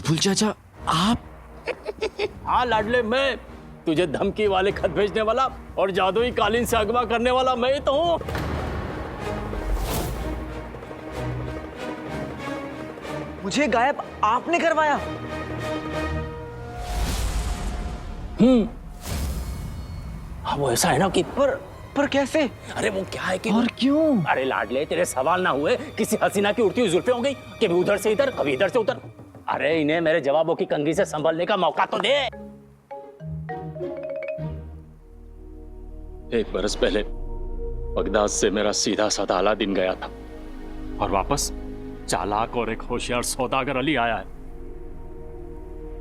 बुलबुल चाचा आप? हाँ लाडले, मैं तुझे धमकी वाले खत भेजने वाला और जादुई कालीन से अगवा करने वाला मैं ही तो हूँ। मुझे गायब आपने करवाया? हाँ वो ऐसा है ना कि पर कैसे? अरे वो क्या है कि और क्यों? अरे लाडले, तेरे सवाल ना हुए किसी हसीना की उड़ती हुई जुल्फें हो गई, कभी उधर से इधर कभी इधर से उधर। अरे इन्हें मेरे जवाबों की कंघी से संभलने का मौका तो दे। 1 बरस पहले बगदाद से मेरा सीधा साधा अलादीन गया था और वापस चालाक और एक होशियार सौदागर अली आया है।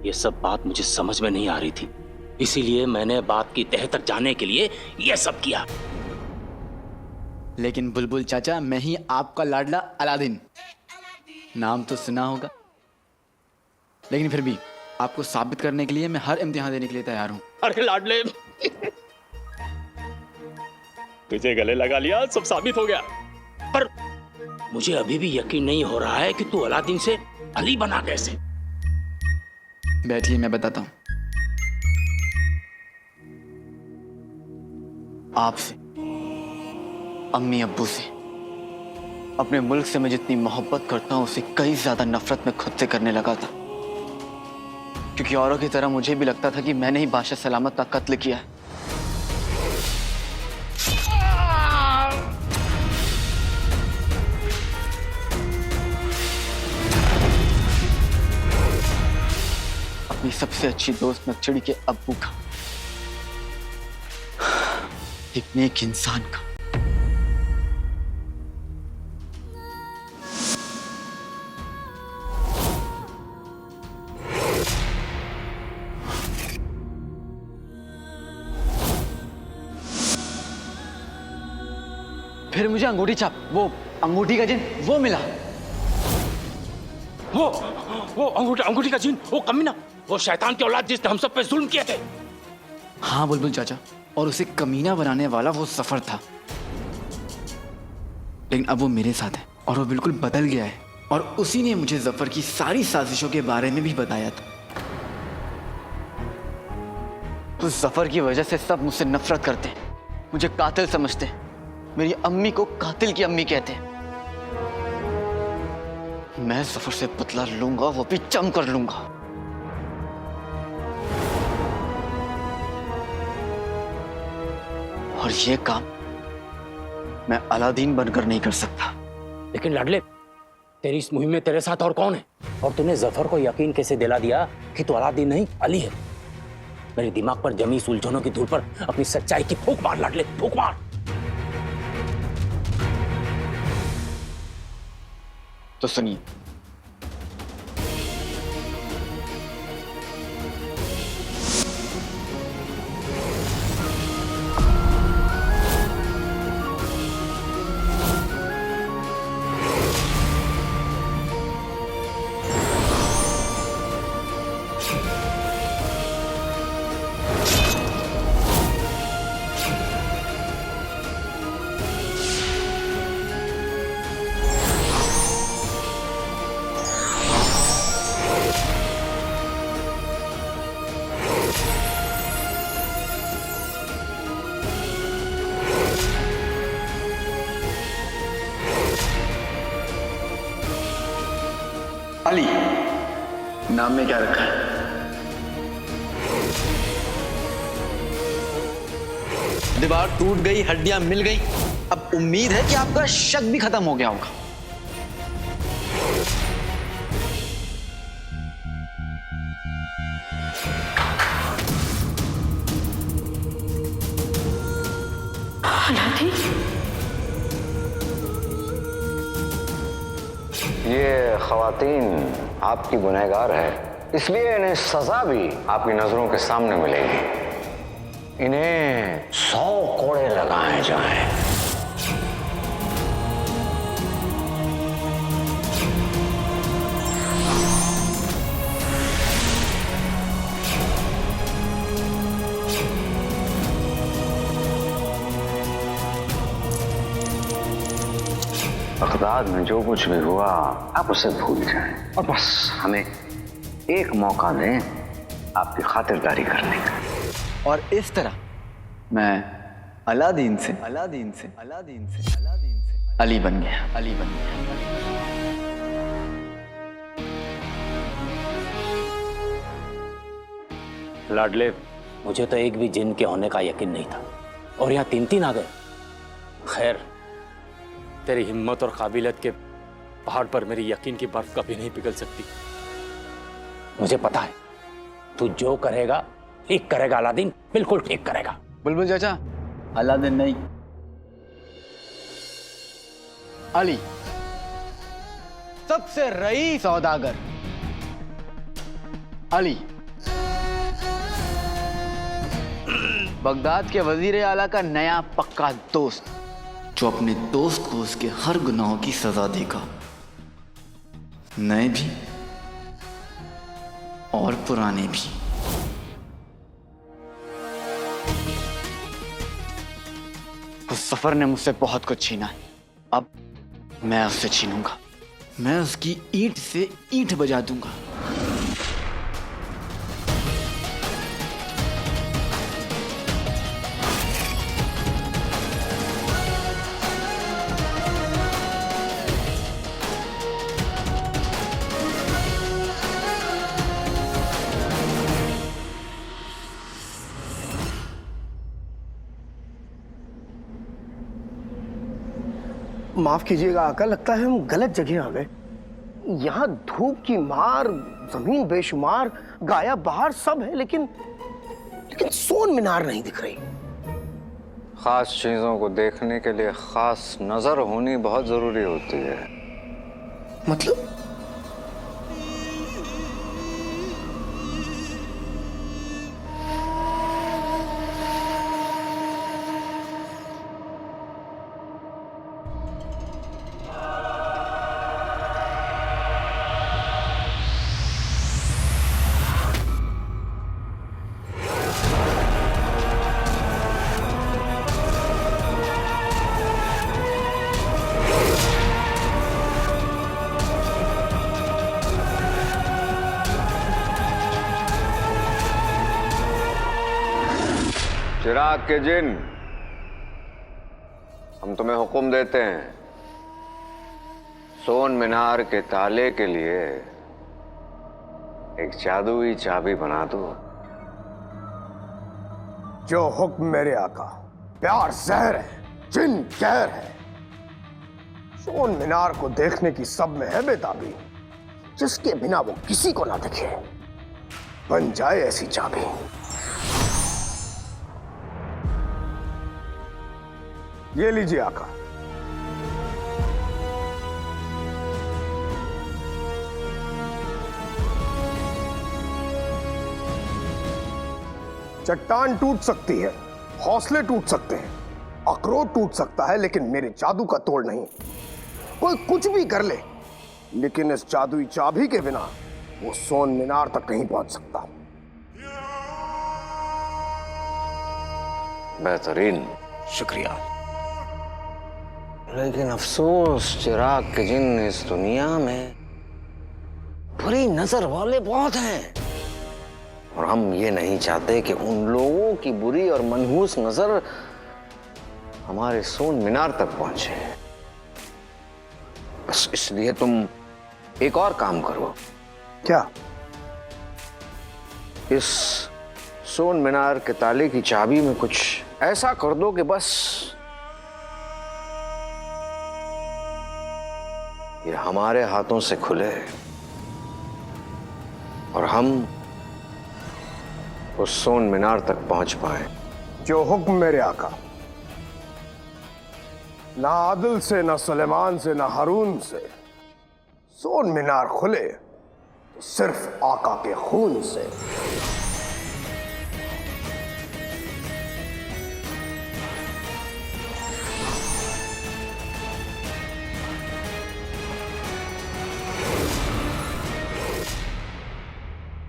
ये सब बात मुझे समझ में नहीं आ रही थी, इसीलिए मैंने बात की तह तक जाने के लिए ये सब किया। लेकिन बुलबुल चाचा, मैं ही आपका लाडला अलादीन। नाम तो सुना होगा, लेकिन फिर भी आपको साबित करने के लिए मैं हर इम्तिहान देने के लिए तैयार हूं। अरे लाडले, तुझे गले लगा लिया, सब साबित हो गया। पर मुझे अभी भी यकीन नहीं हो रहा है कि तू अलादीन से अली बना कैसे। बैठिए, मैं बताता हूं। आपसे, अम्मी अब्बू से, अपने मुल्क से मैं जितनी मोहब्बत करता हूं उससे कई ज्यादा नफरत मैं खुद से करने लगा था, क्योंकि औरों की तरह मुझे भी लगता था कि मैंने ही बादशाह सलामत का कत्ल किया है। अपनी सबसे अच्छी दोस्त नक्चड़ी के अब्बू का, एक नेक इंसान का। फिर मुझे अंगूठी छाप, वो अंगूठी का जिन वो मिला। वो अंगूठी का जिन, वो कमीना, वो शैतान की औलाद जिसने हम सब पे जुल्म किए थे। हाँ बुलबुल चाचा, और उसे कमीना बनाने वाला वो जफर था, लेकिन अब वो मेरे साथ है और वो बिल्कुल बदल गया है। और उसी ने मुझे जफर की सारी साजिशों के बारे में भी बताया था। उस जफर की वजह से सब मुझसे नफरत करते हैं, मुझे कातिल समझते हैं, मेरी अम्मी को कातिल की अम्मी कहते हैं। मैं जफर से बदला लूंगा, वो भी जम कर लूंगा। और ये काम मैं अलादीन बनकर नहीं कर सकता। लेकिन लाडले, तेरी इस मुहिम में तेरे साथ और कौन है? और तूने जफर को यकीन कैसे दिला दिया कि तू अलादीन नहीं अली है? मेरे दिमाग पर जमी सुलझनों की धूल पर अपनी सच्चाई की फूंक मार लाडले, फूंक मार। तो सुनिए, अली नाम में क्या रखा है? दीवार टूट गई, हड्डियां मिल गई, अब उम्मीद है कि आपका शक भी खत्म हो गया होगा। ये खवातीन आपकी गुनहगार है, इसलिए इन्हें सजा भी आपकी नजरों के सामने मिलेगी। इन्हें 100 कोड़े लगाए जाएं। बगदाद में जो कुछ भी हुआ आप उसे भूल जाएं और बस हमें एक मौका दें आपकी खातिरदारी करने का। और इस तरह मैं अलादीन से अली बन गया। लाडले, मुझे तो एक भी जिन के होने का यकीन नहीं था और यहाँ 3-3 आ गए। खैर, तेरी हिम्मत और काबिलियत के पहाड़ पर मेरी यकीन की बर्फ कभी नहीं पिघल सकती। मुझे पता है तू जो करेगा ठीक करेगा अलादीन, बिल्कुल ठीक करेगा। बुलबुल चाचा, अलादीन नहीं, अली, सबसे रईस सौदागर अली, बगदाद के वजीर आला का नया पक्का दोस्त, जो अपने दोस्त को उसके हर गुनाहों की सजा देगा, नए भी और पुराने भी। उस सफर ने मुझसे बहुत कुछ छीना है, अब मैं उससे छीनूंगा। मैं उसकी ईंट से ईंट बजा दूंगा। माफ कीजिएगा आका, लगता है हम गलत जगह आ गए। यहाँ धूप की मार, जमीन बेशुमार, गाया बहार सब है, लेकिन सोन मीनार नहीं दिख रही। खास चीजों को देखने के लिए खास नजर होनी बहुत जरूरी होती है। मतलब चिराग के जिन, हम तुम्हें हुक्म देते हैं, सोन मीनार के ताले के लिए एक जादुई चाबी बना दो। जो हुक्म मेरे आका। प्यार जहर है, जिन कहर है। सोन मीनार को देखने की सब में है बेताबी, जिसके बिना वो किसी को ना दिखे। बन जाए ऐसी चाबी। ये लीजिए आका। चट्टान टूट सकती है, हौसले टूट सकते हैं, अखरोट टूट सकता है, लेकिन मेरे जादू का तोड़ नहीं। कोई कुछ भी कर ले, लेकिन इस जादुई चाबी के बिना वो सोन मीनार तक नहीं पहुंच सकता। बेहतरीन, शुक्रिया। लेकिन अफसोस चिराग के जिन, इस दुनिया में बुरी नजर वाले बहुत हैं और हम ये नहीं चाहते कि उन लोगों की बुरी और मनहूस नजर हमारे सोन मीनार तक पहुंचे। बस इसलिए तुम एक और काम करो। क्या? इस सोन मीनार के ताले की चाबी में कुछ ऐसा कर दो कि बस ये हमारे हाथों से खुले और हम उस सोन मीनार तक पहुंच पाए। जो हुक्म मेरे आका। ना आदिल से, ना सुलेमान से, ना हारून से सोन मीनार खुले तो सिर्फ आका के खून से।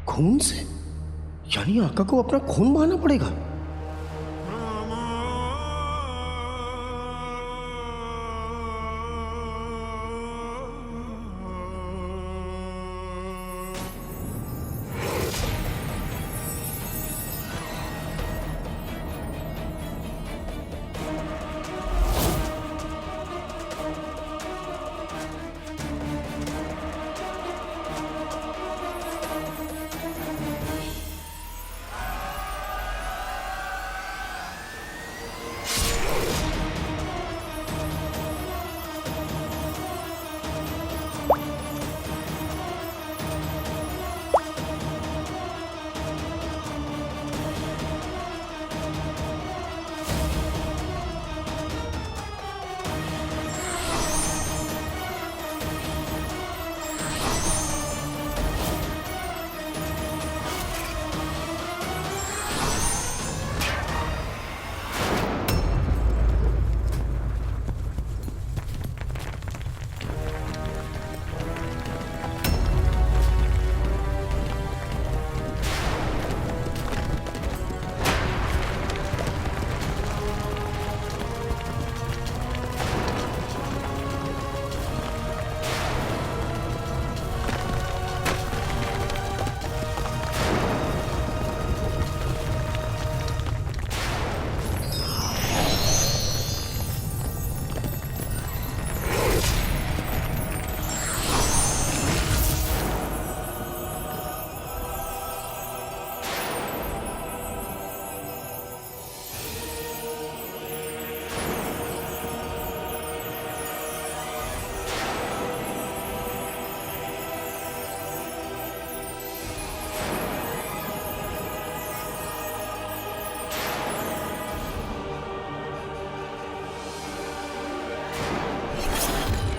खून से? यानी आका को अपना खून बहाना पड़ेगा।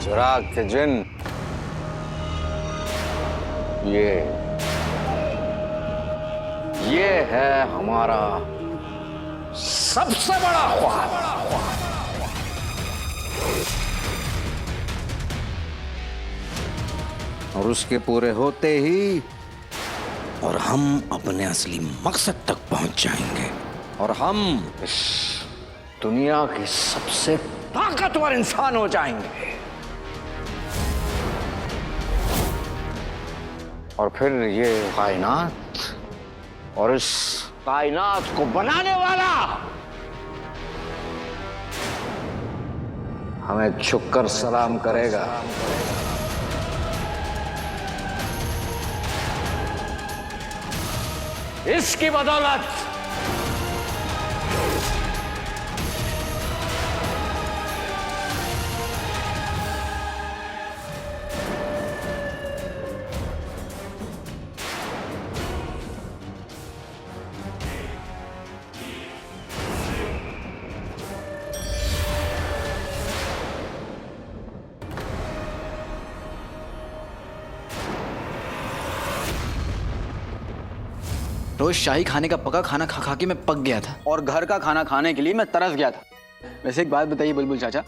चिराग के जिन, ये है हमारा सबसे बड़ा ख्वाब। और उसके पूरे होते ही और हम अपने असली मकसद तक पहुंच जाएंगे और हम इस दुनिया के सबसे ताकतवर इंसान हो जाएंगे। और फिर ये कायनात और इस कायनात को बनाने वाला हमें झुककर सलाम करेगा। इसकी बदौलत रोज शाही खाने का पका खाना खा खा के मैं पक गया था और घर का खाना खाने के लिए मैं तरस गया था। वैसे एक बात बताइए बुलबुल चाचा,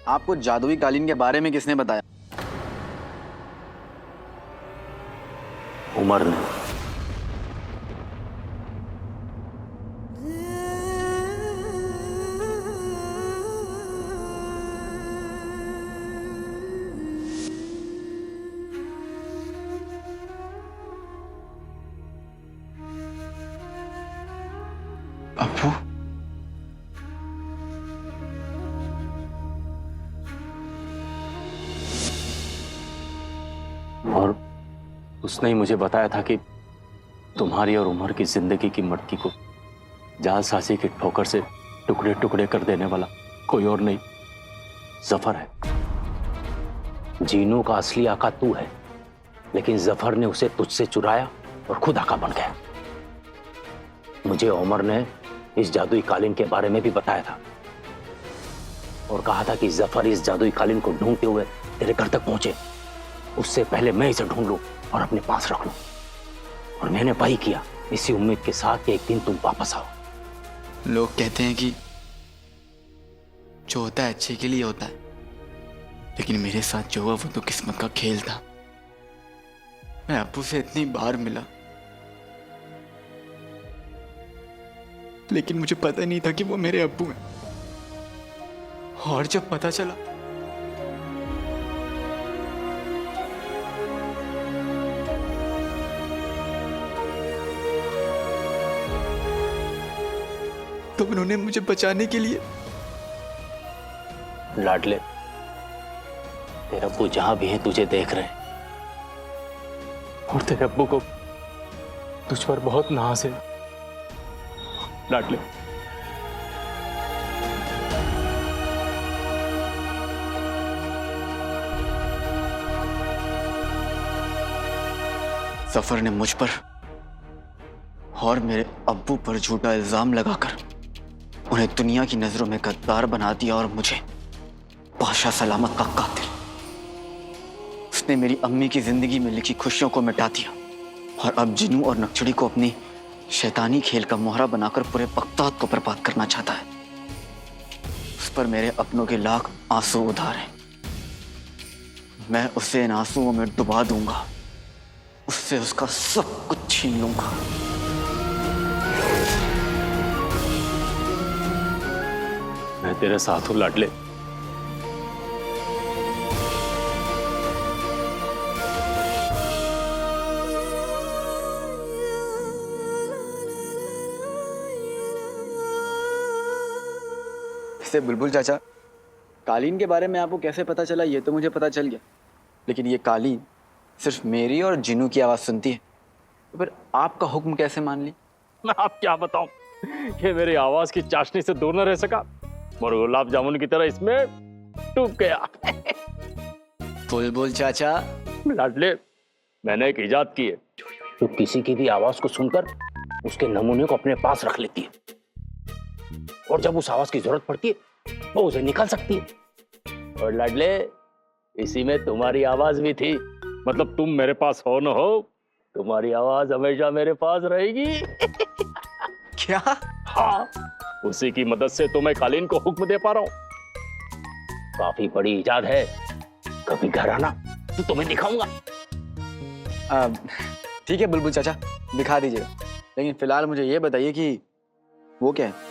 आपको जादुई कालीन के बारे में किसने बताया? उमर ने। अप्पू, और उसने ही मुझे बताया था कि तुम्हारी और उमर की जिंदगी की मटकी को जालसाजी की ठोकर से टुकड़े टुकड़े कर देने वाला कोई और नहीं, जफर है। जीनू का असली आका तू है, लेकिन जफर ने उसे तुझसे चुराया और खुद आका बन गया। मुझे उमर ने इस जादुई कालीन के बारे में भी बताया था और कहा था कि जफर इस जादुई कालीन को ढूंढते हुए तेरे घर तक पहुंचे, उससे पहले मैं इसे ढूंढ लूं और अपने पास रख लूं। और मैंने वही किया, इसी उम्मीद के साथ कि एक दिन तुम वापस आओ। लोग कहते हैं कि जो होता है अच्छे के लिए होता है, लेकिन मेरे साथ जो हुआ वो तो किस्मत का खेल था। मैं अप्पू से इतनी बार मिला, लेकिन मुझे पता नहीं था कि वो मेरे अप्पू हैं। और जब पता चला तो उन्होंने मुझे बचाने के लिए लाडले, तेरे अब्बू जहां भी हैं तुझे देख रहे हैं और तेरे अब्बू को तुझ पर बहुत नाज है। लाडले, जफर ने मुझ पर और मेरे अब्बू पर झूठा इल्जाम लगाकर उन्हें दुनिया की नजरों में गद्दार बना दिया और मुझे बादशाह सलामत का कातिल। उसने मेरी अम्मी की जिंदगी में लिखी खुशियों को मिटा दिया और अब जिनू और नक्चड़ी को अपनी शैतानी खेल का मोहरा बनाकर पूरे बगदाद को बर्बाद करना चाहता है। उस पर मेरे अपनों के लाख आंसू उधार हैं। मैं उसे इन आंसुओं में डुबा दूंगा, उससे उसका सब कुछ छीन लूंगा। मैं तेरे साथ हूं लाडले। से बुलबुल चाचा, कालीन के बारे में आपको कैसे पता चला ये तो मुझे पता चल गया, लेकिन ये कालीन सिर्फ मेरी और जिनू की आवाज सुनती है, तो फिर आपका हुक्म कैसे मान ली? मैं आप क्या बताऊं, ये मेरी आवाज की चाशनी से दूर न रह सका और गुलाब जामुन की तरह इसमें डूब गया। बुलबुल चाचा, लाडले, मैंने एक इजाद की है जो किसी की भी आवाज को सुनकर उसके नमूने को अपने पास रख लेती है और जब उस आवाज की जरूरत पड़ती है वो उसे निकाल सकती है। और लाडले, इसी में तुम्हारी आवाज भी थी। मतलब तुम मेरे पास हो न हो, तुम्हारी आवाज हमेशा मेरे पास रहेगी। क्या? हाँ, उसी की मदद से तो मैं कालीन को हुक्म दे पा रहा हूँ। काफी बड़ी इजाद है, कभी घर आना तो तुम्हें दिखाऊंगा। ठीक है बुलबुल चाचा, दिखा दीजिएगा, लेकिन फिलहाल मुझे ये बताइए कि वो क्या है?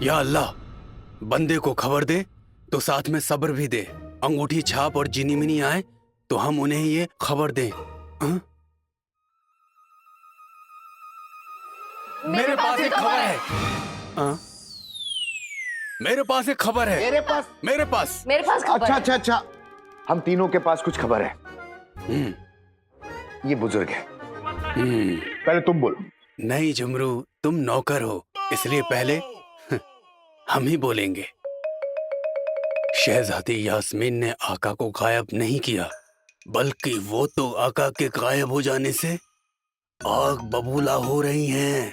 या अल्लाह, बंदे को खबर दे तो साथ में सब्र भी दे। अंगूठी छाप और जिनी मिनी आए तो हम उन्हें ये खबर दें। मेरे पास एक खबर है। मेरे पास एक खबर है। मेरे पास खबर अच्छा है। अच्छा अच्छा, हम तीनों के पास कुछ खबर है। ये बुजुर्ग है। पहले तुम बोलो। नहीं जुमरू, तुम नौकर हो, इसलिए पहले हम ही बोलेंगे। शहजादी यास्मीन ने आका को गायब नहीं किया, बल्कि वो तो आका के गायब हो जाने से आग बबूला हो रही हैं।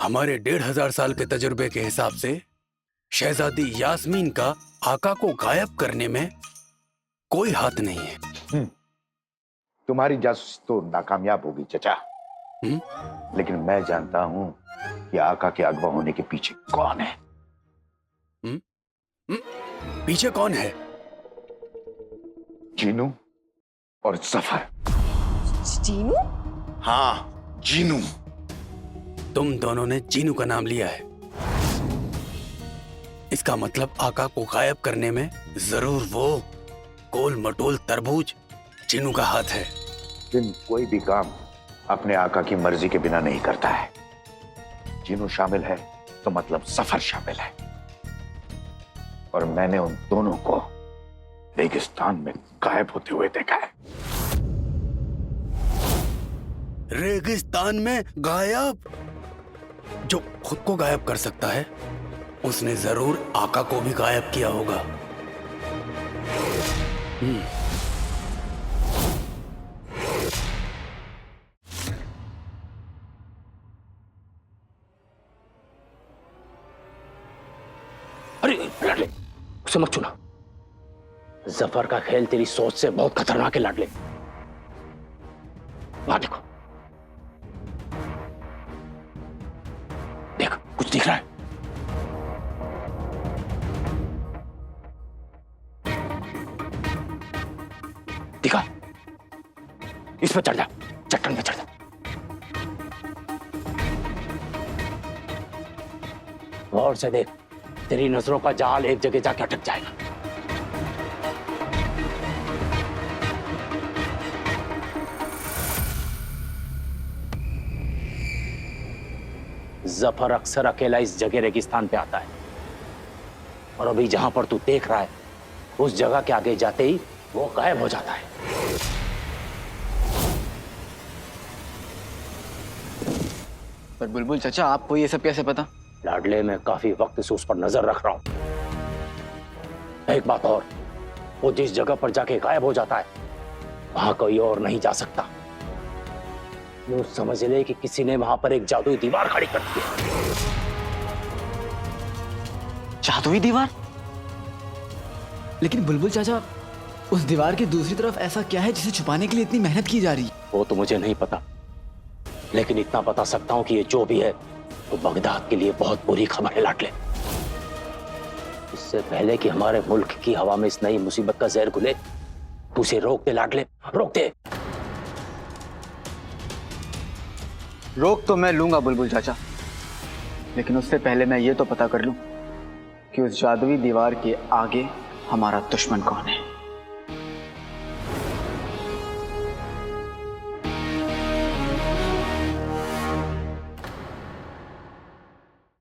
हमारे 1500 साल के तजुर्बे के हिसाब से शहजादी यास्मीन का आका को गायब करने में कोई हाथ नहीं है। तुम्हारी जासूसी तो नाकामयाब होगी चचा। लेकिन मैं जानता हूं कि आका के अगवा होने के पीछे कौन है। पीछे कौन है? जीनू और जफर। जीनू? हाँ, जीनू। तुम दोनों ने जीनू का नाम लिया है, इसका मतलब आका को गायब करने में जरूर वो गोल मटोल तरबूज जीनू का हाथ है। दिन कोई भी काम अपने आका की मर्जी के बिना नहीं करता है। जीनू शामिल है तो मतलब सफर शामिल है, और मैंने उन दोनों को रेगिस्तान में गायब होते हुए देखा है। रेगिस्तान में गायब? जो खुद को गायब कर सकता है उसने जरूर आका को भी गायब किया होगा। अरे लाडले, उसे मत छूना। जफर का खेल तेरी सोच से बहुत खतरनाक है लाडले। वहां देखो, देख कुछ दिख रहा है। दिखा, इस पर चढ़ जा, चट्टान पे चढ़ जा। गौर से देख, तेरी नजरों का जाल एक जगह जाके अटक जाएगा। जफर अक्सर अकेला इस जगह रेगिस्तान पे आता है, और अभी जहां पर तू देख रहा है उस जगह के आगे जाते ही वो गायब हो जाता है। पर बुलबुल चाचा, आपको ये सब कैसे पता? लाडले, मैं काफी वक्त से उस पर नजर रख रहा हूं। एक बात और, वो जिस जगह पर जाके गायब हो जाता है वहां कोई और नहीं जा सकता। यूं समझ ले कि किसी ने वहां पर एक जादुई दीवार खड़ी कर दी है। जादुई दीवार? लेकिन बुलबुल चाचा, उस दीवार की दूसरी तरफ ऐसा क्या है जिसे छुपाने के लिए इतनी मेहनत की जा रही है? वो तो मुझे नहीं पता, लेकिन इतना बता सकता हूं कि ये जो भी है तो बगदाद के लिए बहुत बुरी खबर है लाडले। इससे पहले कि हमारे मुल्क की हवा में इस नई मुसीबत का जहर घुले, तू उसे रोक दे लाडले, रोक दे। रोक तो मैं लूंगा बुलबुल चाचा, लेकिन उससे पहले मैं ये तो पता कर लूं कि उस जादुई दीवार के आगे हमारा दुश्मन कौन है।